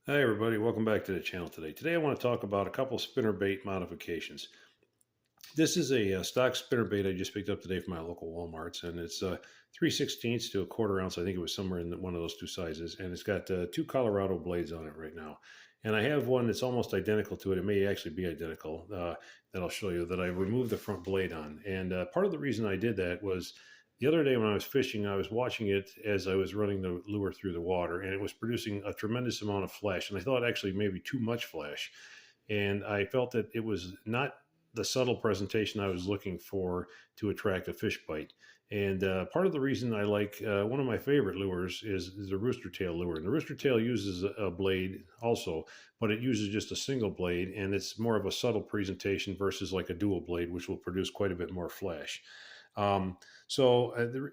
Hi everybody, welcome back to the channel today. Today I want to talk about a couple spinnerbait modifications. This is a stock spinnerbait I just picked up today from my local Walmarts, and it's 3/16 to a quarter ounce. I think it was somewhere in one of those two sizes, and it's got two Colorado blades on it right now. And I have one that's almost identical to it. It may actually be identical, that I'll show you, that I removed the front blade on. And part of the reason I did that was the other day when I was fishing, I was watching it as I was running the lure through the water, and it was producing a tremendous amount of flash. And I thought actually maybe too much flash. And I felt that it was not the subtle presentation I was looking for to attract a fish bite. And part of the reason I like one of my favorite lures is the rooster tail lure. And the rooster tail uses a blade also, but it uses just a single blade, and it's more of a subtle presentation versus like a dual blade, which will produce quite a bit more flash. Um,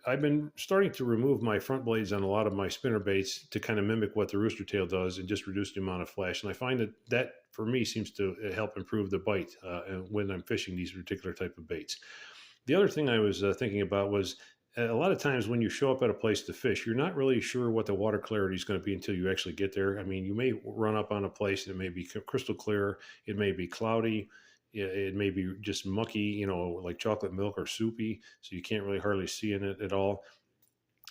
I've been starting to remove my front blades on a lot of my spinner baits to kind of mimic what the rooster tail does and just reduce the amount of flash. And I find that for me seems to help improve the bite when I'm fishing these particular type of baits. The other thing I was thinking about was a lot of times when you show up at a place to fish, you're not really sure what the water clarity is going to be until you actually get there. I mean, you may run up on a place and it may be crystal clear, it may be cloudy, it may be just mucky, like chocolate milk or soupy, so you can't really hardly see in it at all.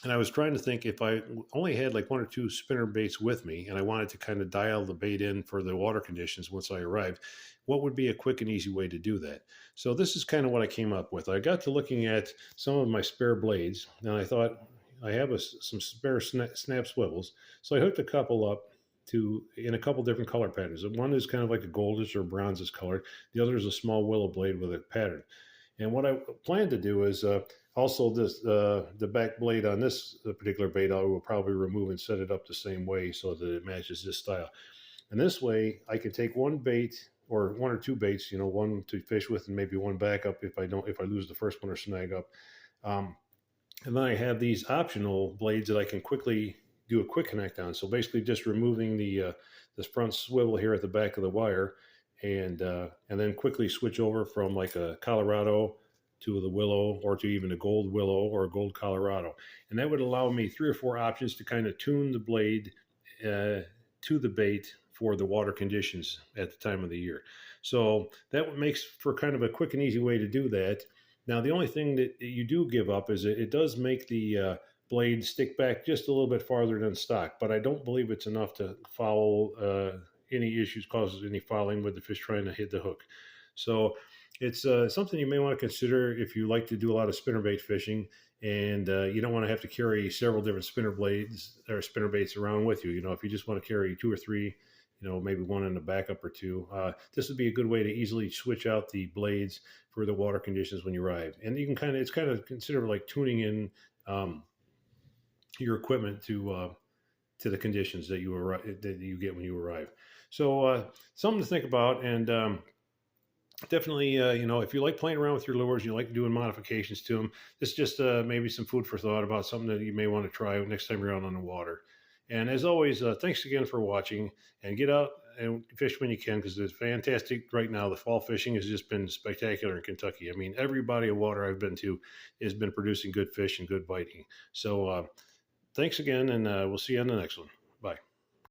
And I was trying to think, if I only had like one or two spinner baits with me and I wanted to kind of dial the bait in for the water conditions once I arrived, what would be a quick and easy way to do that? So this is kind of what I came up with. I got to looking at some of my spare blades, and I thought I have some spare snap swivels. So I hooked a couple up to in a couple different color patterns. One is kind of like a goldish or bronzish color. The other is a small willow blade with a pattern. And what I plan to do is also the back blade on this particular bait I will probably remove and set it up the same way so that it matches this style. And this way I can take one bait or one or two baits, one to fish with and maybe one backup if I lose the first one or snag up. Um, and then I have these optional blades that I can quickly do a quick connect on. So basically just removing this front swivel here at the back of the wire, and then quickly switch over from like a Colorado to the willow, or to even a gold willow or a gold Colorado. And that would allow me three or four options to kind of tune the blade to the bait for the water conditions at the time of the year. So that makes for kind of a quick and easy way to do that. Now, the only thing that you do give up is it does make the blade stick back just a little bit farther than stock, but I don't believe it's enough to foul any issues, causes any fouling with the fish trying to hit the hook. So it's something you may want to consider if you like to do a lot of spinnerbait fishing, and you don't want to have to carry several different spinner blades or spinner baits around with you. If you just want to carry two or three, maybe one in the backup or two, this would be a good way to easily switch out the blades for the water conditions when you arrive. And you can it's kind of considered like tuning in your equipment to the conditions that you get when you arrive. So something to think about. And definitely, if you like playing around with your lures, you like doing modifications to them, this is just maybe some food for thought about something that you may want to try next time you're out on the water. And as always, thanks again for watching, and get out and fish when you can, because it's fantastic right now. The fall fishing has just been spectacular in Kentucky. I mean, every body of water I've been to has been producing good fish and good biting. So thanks again, and we'll see you on the next one.